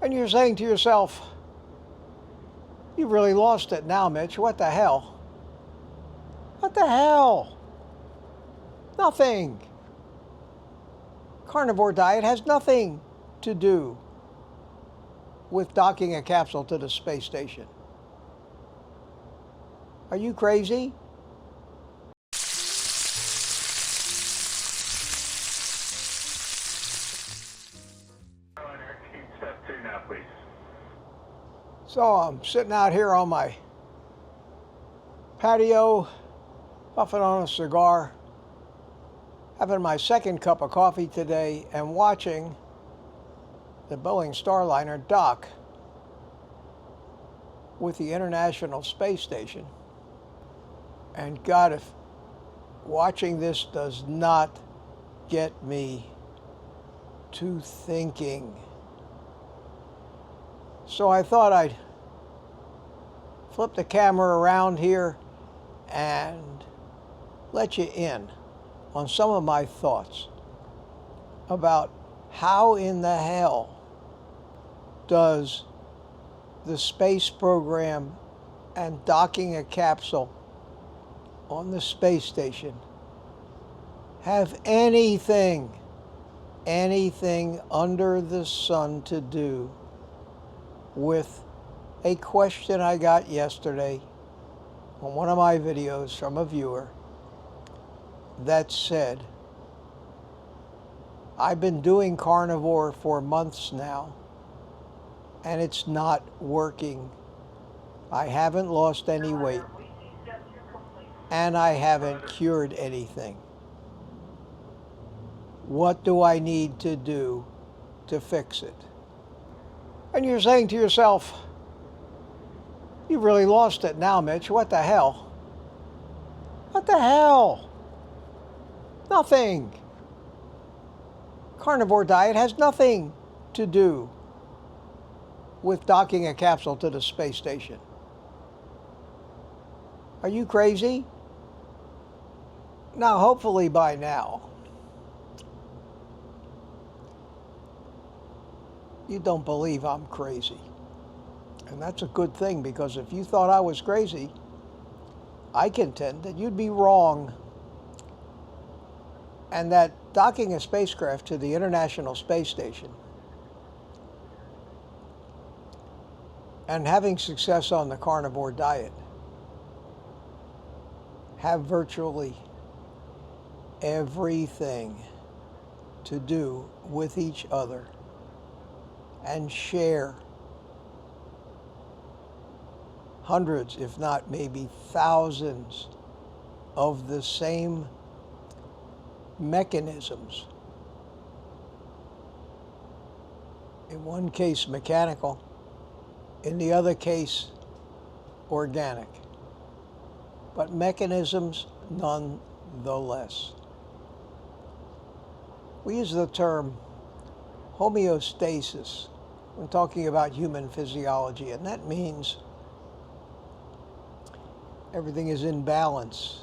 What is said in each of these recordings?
And you're saying to yourself, you've really lost it now, Mitch. What the hell? What the hell? Nothing. Carnivore diet has nothing to do with docking a capsule to the space station. Are you crazy? Step 2 now, please. So I'm sitting out here on my patio, puffing on a cigar, having my second cup of coffee today, and watching the Boeing Starliner dock with the International Space Station. And God, if watching this does not get me to thinking. So I thought I'd flip the camera around here and let you in on some of my thoughts about how in the hell does the space program and docking a capsule on the space station have anything under the sun to do with a question I got yesterday on one of my videos from a viewer that said, I've been doing carnivore for months now and it's not working. I haven't lost any weight and I haven't cured anything. What do I need to do to fix it? And you're saying to yourself, you've really lost it now, Mitch. What the hell? What the hell? Nothing. Carnivore diet has nothing to do with docking a capsule to the space station. Are you crazy? Now, hopefully by now, you don't believe I'm crazy. And that's a good thing, because if you thought I was crazy, I contend that you'd be wrong. And that docking a spacecraft to the International Space Station and having success on the carnivore diet have virtually everything to do with each other and share hundreds, if not maybe thousands, of the same mechanisms. In one case mechanical, in the other case organic, but mechanisms nonetheless. We use the term homeostasis when talking about human physiology, and that means everything is in balance.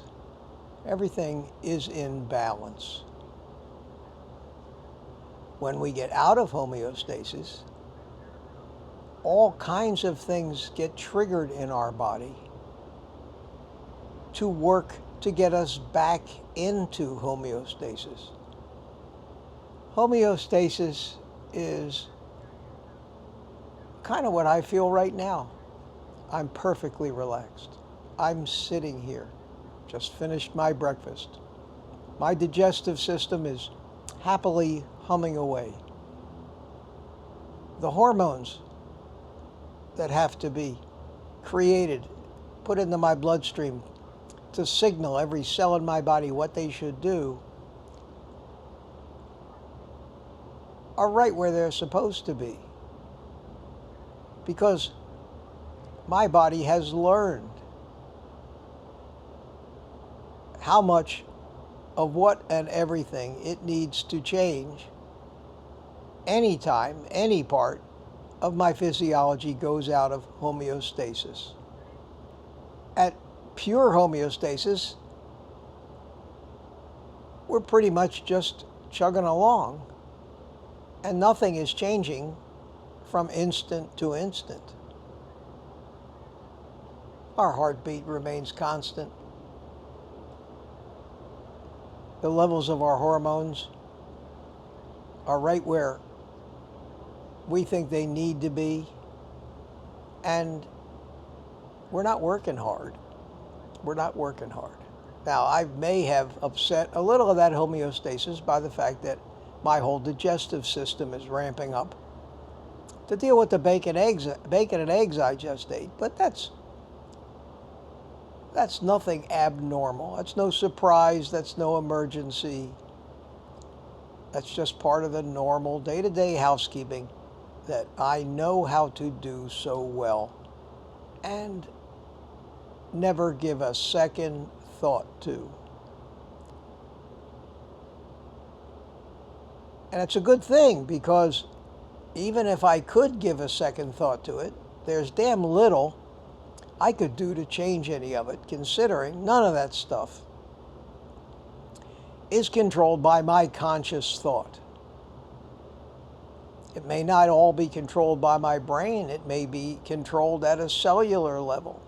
Everything is in balance. When we get out of homeostasis, all kinds of things get triggered in our body to work to get us back into homeostasis. Homeostasis is kind of what I feel right now. I'm perfectly relaxed. I'm sitting here, just finished my breakfast. My digestive system is happily humming away. The hormones that have to be created, put into my bloodstream to signal every cell in my body what they should do, are right where they're supposed to be. Because my body has learned how much of what and everything it needs to change anytime any part of my physiology goes out of homeostasis. At pure homeostasis, we're pretty much just chugging along and nothing is changing from instant to instant. Our heartbeat remains constant. The levels of our hormones are right where we think they need to be, and we're not working hard. We're not working hard. Now, I may have upset a little of that homeostasis by the fact that my whole digestive system is ramping up to deal with the bacon and eggs I just ate, but that's nothing abnormal. That's no surprise. That's no emergency. That's just part of the normal day-to-day housekeeping that I know how to do so well and never give a second thought to. And it's a good thing, because even if I could give a second thought to it, there's damn little I could do to change any of it, considering none of that stuff is controlled by my conscious thought. It may not all be controlled by my brain. It may be controlled at a cellular level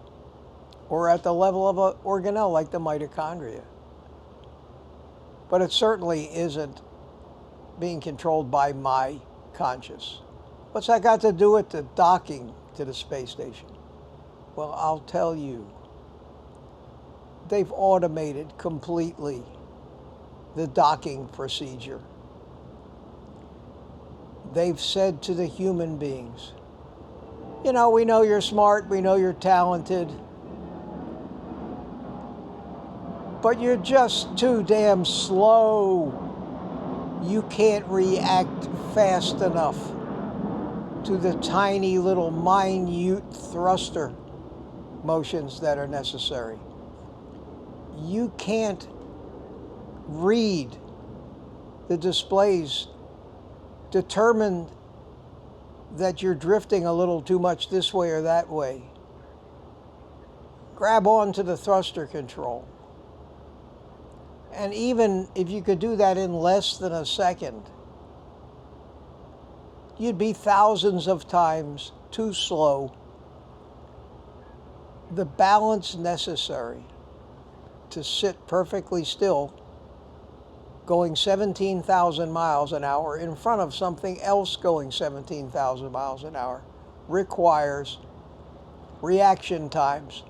or at the level of an organelle like the mitochondria. But it certainly isn't being controlled by my conscious. What's that got to do with the docking to the space station? Well, I'll tell you. They've automated completely the docking procedure. They've said to the human beings, you know, we know you're smart, we know you're talented, but you're just too damn slow. You can't react fast enough to the tiny little minute thruster motions that are necessary. You can't read the displays, determine that you're drifting a little too much this way or that way. Grab on to the thruster control. And even if you could do that in less than a second, you'd be thousands of times too slow. The balance necessary to sit perfectly still going 17,000 miles an hour in front of something else going 17,000 miles an hour requires reaction times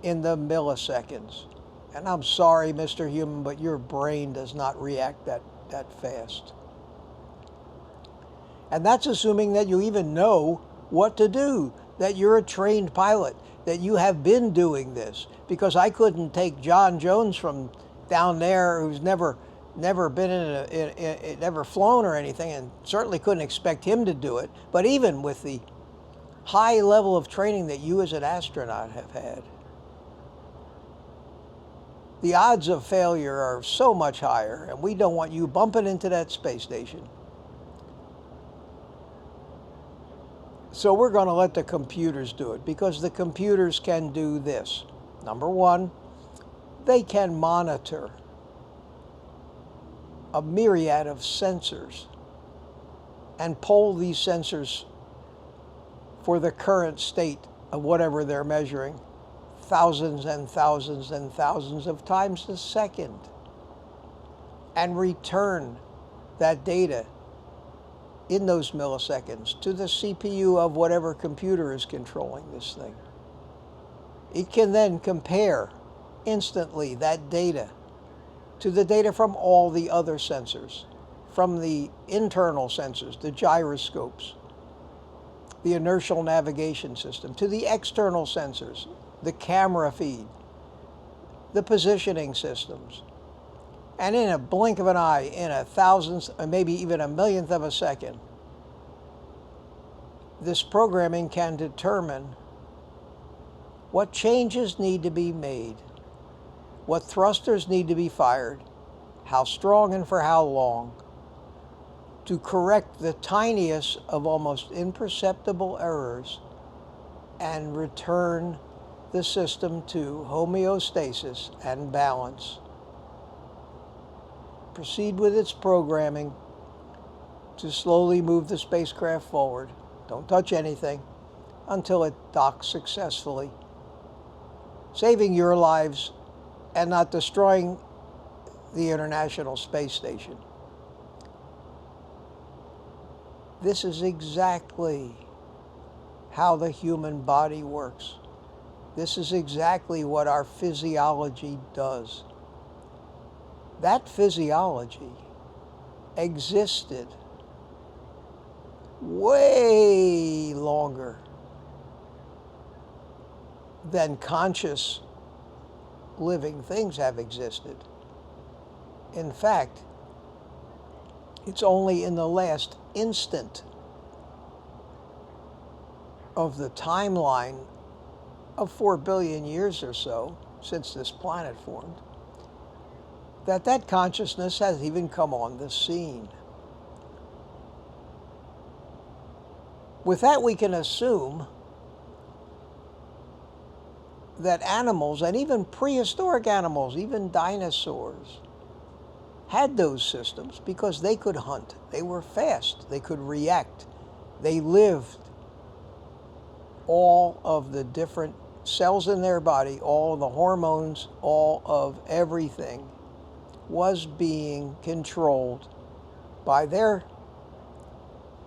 in the milliseconds. And I'm sorry, Mr. Human, but your brain does not react that fast. And that's assuming that you even know what to do, that you're a trained pilot, that you have been doing this. Because I couldn't take John Jones from down there, who's never been never flown or anything, and certainly couldn't expect him to do it. But even with the high level of training that you as an astronaut have had, the odds of failure are so much higher, and we don't want you bumping into that space station. So we're going to let the computers do it, because the computers can do this. Number one, they can monitor a myriad of sensors and poll these sensors for the current state of whatever they're measuring thousands and thousands and thousands of times a second, and return that data in those milliseconds to the CPU of whatever computer is controlling this thing. It can then compare instantly that data to the data from all the other sensors, from the internal sensors, the gyroscopes, the inertial navigation system, to the external sensors, the camera feed, the positioning systems. And in a blink of an eye, in a thousandth, or maybe even a millionth of a second, this programming can determine what changes need to be made, what thrusters need to be fired, how strong and for how long, to correct the tiniest of almost imperceptible errors and return the system to homeostasis and balance. Proceed with its programming to slowly move the spacecraft forward. Don't touch anything until it docks successfully, saving your lives and not destroying the International Space Station. This is exactly how the human body works. This is exactly what our physiology does. That physiology existed way longer than conscious living things have existed. In fact, it's only in the last instant of the timeline of 4 billion years or so since this planet formed that consciousness has even come on the scene. With that, we can assume that animals, and even prehistoric animals, even dinosaurs, had those systems because they could hunt. They were fast. They could react. They lived. All of the different cells in their body, all of the hormones, all of everything was being controlled by their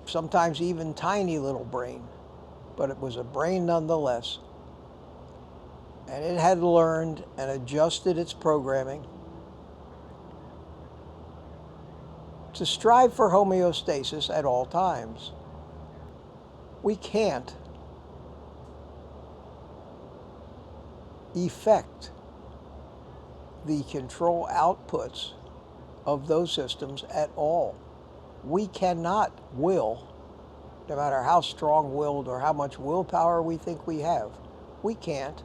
sometimes even tiny little brain. But it was a brain nonetheless. And it had learned and adjusted its programming to strive for homeostasis at all times. We can't effect the control outputs of those systems at all. We cannot will, no matter how strong-willed or how much willpower we think we have, we can't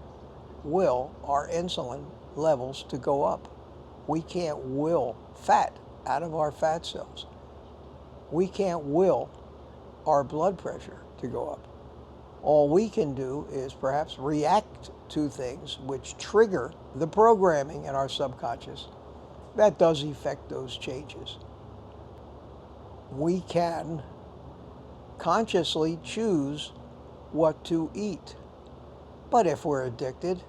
will our insulin levels to go up. We can't will fat out of our fat cells. We can't will our blood pressure to go up. All we can do is perhaps react to things which trigger the programming in our subconscious that does affect those changes. We can consciously choose what to eat. But if we're addicted,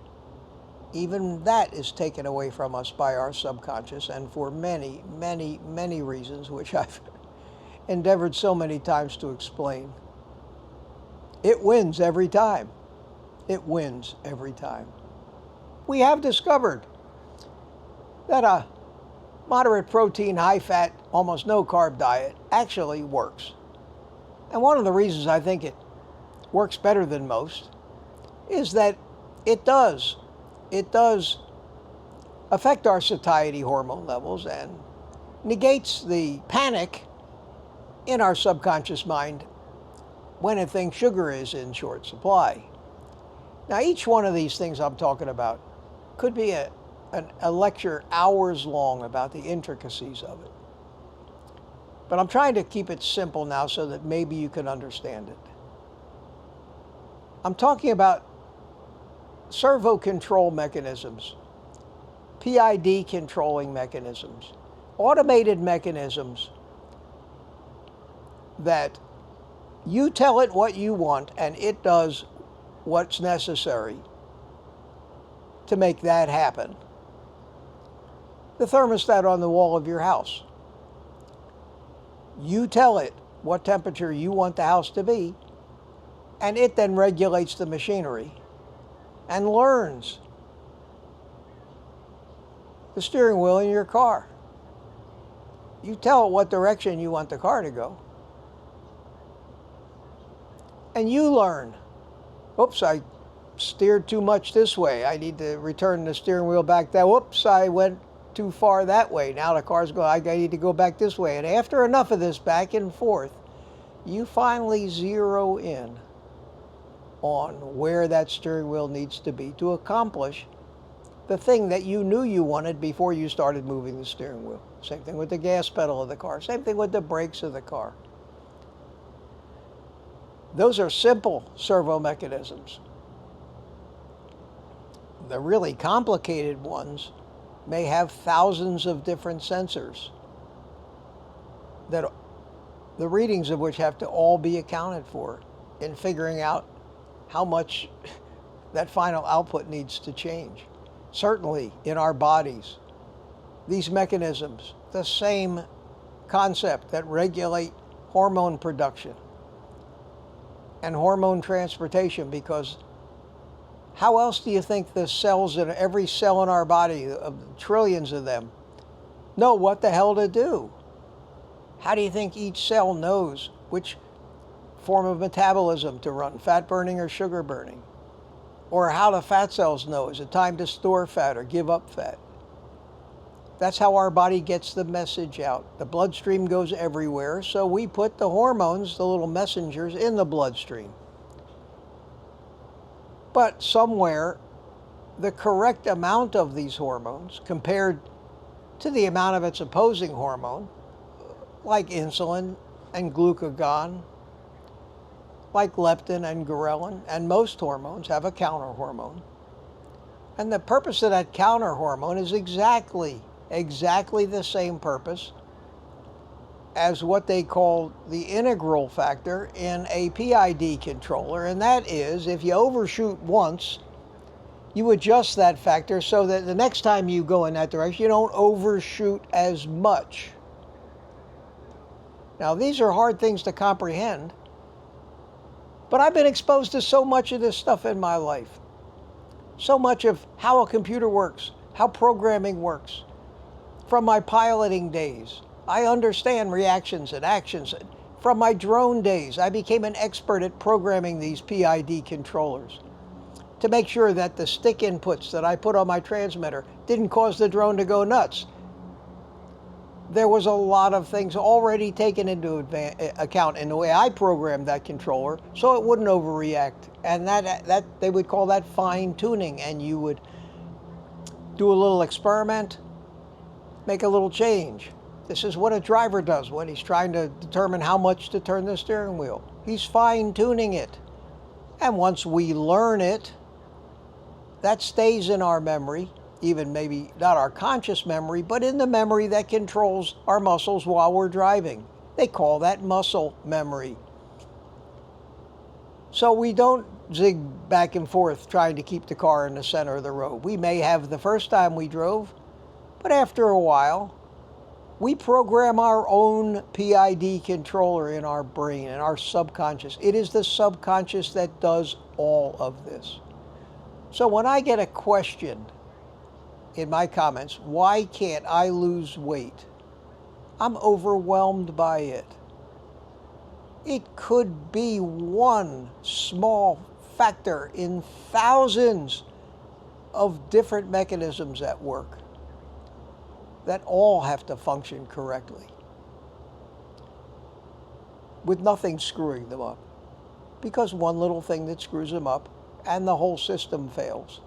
even that is taken away from us by our subconscious, and for many, many, many reasons, which I've endeavored so many times to explain. It wins every time. It wins every time. We have discovered that a moderate protein, high fat, almost no carb diet actually works. And one of the reasons I think it works better than most is that it does affect our satiety hormone levels and negates the panic in our subconscious mind when it thinks sugar is in short supply. Now, each one of these things I'm talking about could be a lecture hours long about the intricacies of it. But I'm trying to keep it simple now so that maybe you can understand it. I'm talking about servo control mechanisms, PID controlling mechanisms, automated mechanisms that you tell it what you want and it does what's necessary to make that happen. The thermostat on the wall of your house. You tell it what temperature you want the house to be, and it then regulates the machinery and learns. The steering wheel in your car. You tell it what direction you want the car to go. And you learn. Oops, I steered too much this way. I need to return the steering wheel back that. Whoops, I went too far that way. Now the car's going, I need to go back this way. And after enough of this back and forth, you finally zero in on where that steering wheel needs to be to accomplish the thing that you knew you wanted before you started moving the steering wheel. Same thing with the gas pedal of the car. Same thing with the brakes of the car. Those are simple servo mechanisms. The really complicated ones may have thousands of different sensors that the readings of which have to all be accounted for in figuring out how much that final output needs to change. Certainly in our bodies, these mechanisms, the same concept that regulate hormone production and hormone transportation, because how else do you think the cells in every cell in our body, of trillions of them, know what the hell to do? How do you think each cell knows which form of metabolism to run, fat burning or sugar burning? Or how the fat cells know, is it time to store fat or give up fat? That's how our body gets the message out. The bloodstream goes everywhere, so we put the hormones, the little messengers, in the bloodstream. But somewhere, the correct amount of these hormones compared to the amount of its opposing hormone, like insulin and glucagon, like leptin and ghrelin, and most hormones have a counter hormone. And the purpose of that counter hormone is exactly the same purpose as what they call the integral factor in a PID controller, and that is, if you overshoot once, you adjust that factor so that the next time you go in that direction, you don't overshoot as much. Now, these are hard things to comprehend, but I've been exposed to so much of this stuff in my life. So much of how a computer works, how programming works. From my piloting days, I understand reactions and actions. From my drone days, I became an expert at programming these PID controllers to make sure that the stick inputs that I put on my transmitter didn't cause the drone to go nuts. There was a lot of things already taken into account in the way I programmed that controller so it wouldn't overreact. And that they would call that fine tuning, and you would do a little experiment, make a little change. This is what a driver does when he's trying to determine how much to turn the steering wheel. He's fine tuning it. And once we learn it, that stays in our memory, even maybe not our conscious memory, but in the memory that controls our muscles while we're driving. They call that muscle memory. So we don't zig back and forth trying to keep the car in the center of the road. We may have the first time we drove, but after a while, we program our own PID controller in our brain, in our subconscious. It is the subconscious that does all of this. So when I get a question in my comments, why can't I lose weight? I'm overwhelmed by it. It could be one small factor in thousands of different mechanisms at work that all have to function correctly, with nothing screwing them up, because one little thing that screws them up and the whole system fails.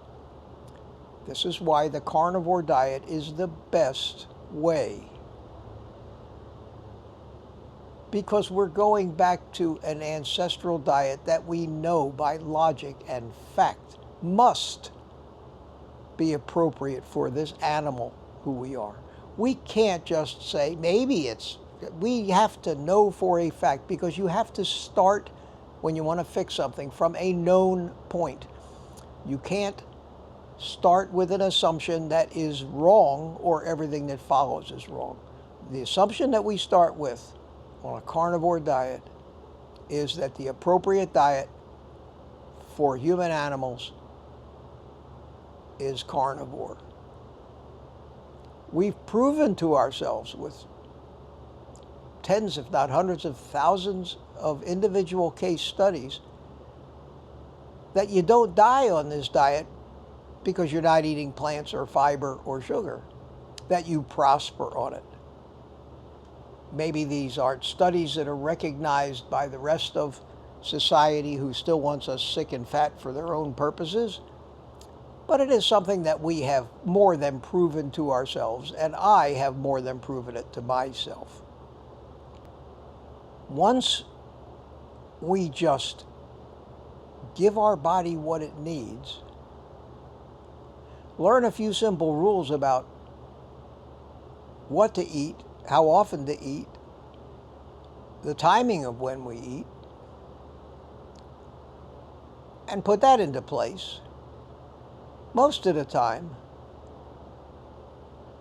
This is why the carnivore diet is the best way, because we're going back to an ancestral diet that we know by logic and fact must be appropriate for this animal who we are. We can't just say, maybe it's, we have to know for a fact, because you have to start, when you want to fix something, from a known point. You can't start with an assumption that is wrong, or everything that follows is wrong. The assumption that we start with on a carnivore diet is that the appropriate diet for human animals is carnivore. We've proven to ourselves with tens, if not hundreds of thousands of individual case studies that you don't die on this diet because you're not eating plants or fiber or sugar, that you prosper on it. Maybe these aren't studies that are recognized by the rest of society who still wants us sick and fat for their own purposes, but it is something that we have more than proven to ourselves, and I have more than proven it to myself. Once we just give our body what it needs, learn a few simple rules about what to eat, how often to eat, the timing of when we eat, and put that into place, most of the time,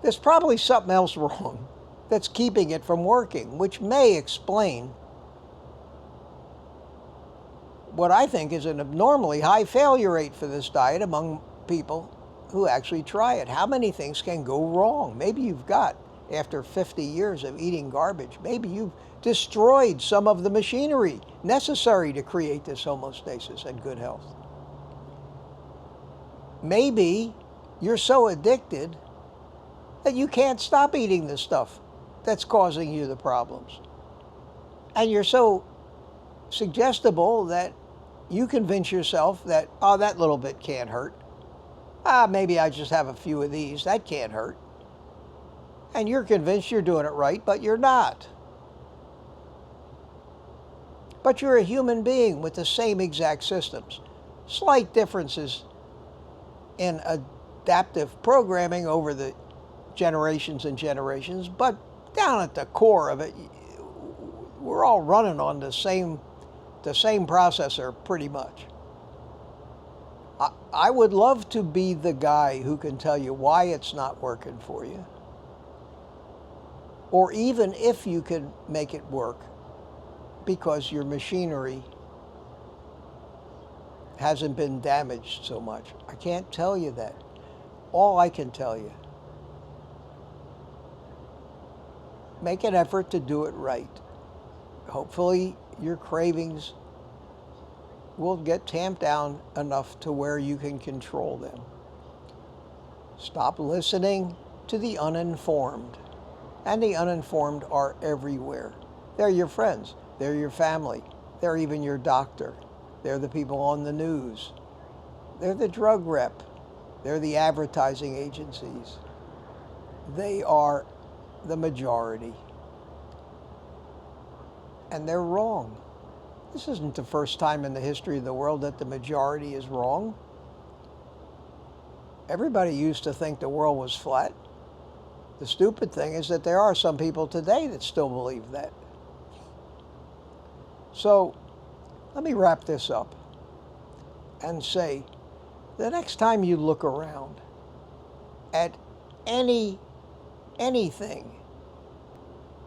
there's probably something else wrong that's keeping it from working, which may explain what I think is an abnormally high failure rate for this diet among people who actually try it. How many things can go wrong? Maybe you've got, after 50 years of eating garbage, maybe you've destroyed some of the machinery necessary to create this homeostasis and good health. Maybe you're so addicted that you can't stop eating the stuff that's causing you the problems. And you're so suggestible that you convince yourself that, oh, that little bit can't hurt. Maybe I just have a few of these. That can't hurt. And you're convinced you're doing it right, but you're not. But you're a human being with the same exact systems. Slight differences in adaptive programming over the generations and generations, but down at the core of it, we're all running on the same processor pretty much. I would love to be the guy who can tell you why it's not working for you. Or even if you can make it work because your machinery hasn't been damaged so much. I can't tell you that. All I can tell you, make an effort to do it right. Hopefully your cravings will get tamped down enough to where you can control them. Stop listening to the uninformed. And the uninformed are everywhere. They're your friends. They're your family. They're even your doctor. They're the people on the news. They're the drug rep. They're the advertising agencies. They are the majority. And they're wrong. This isn't the first time in the history of the world that the majority is wrong. Everybody used to think the world was flat. The stupid thing is that there are some people today that still believe that. So let me wrap this up and say, the next time you look around at anything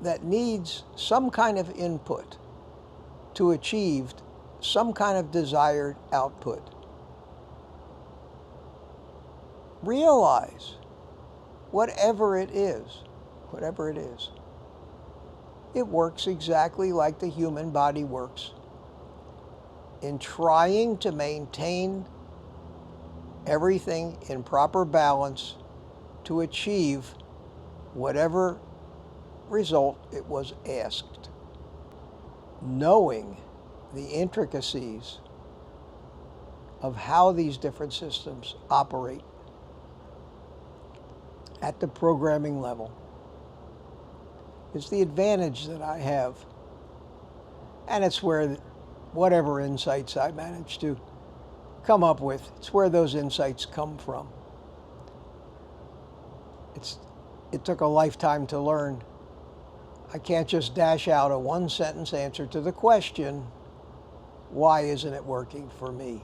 that needs some kind of input to achieve some kind of desired output, realize whatever it is, it works exactly like the human body works in trying to maintain everything in proper balance to achieve whatever result it was asked. Knowing the intricacies of how these different systems operate at the programming level is the advantage that I have. And it's where whatever insights I manage to come up with, it's where those insights come from. It took a lifetime to learn. I can't just dash out a one-sentence answer to the question, why isn't it working for me?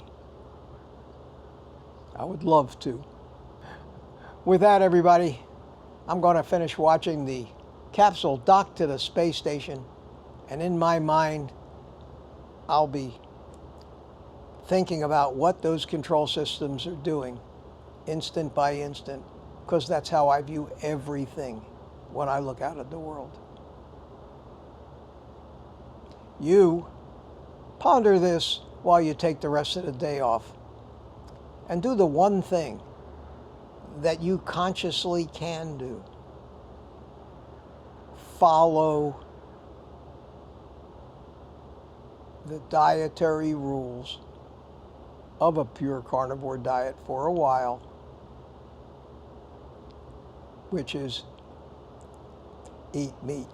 I would love to. With that, everybody, I'm going to finish watching the capsule dock to the space station, and in my mind, I'll be thinking about what those control systems are doing, instant by instant, because that's how I view everything when I look out at the world. You ponder this while you take the rest of the day off, and do the one thing that you consciously can do. Follow the dietary rules of a pure carnivore diet for a while, which is eat meat.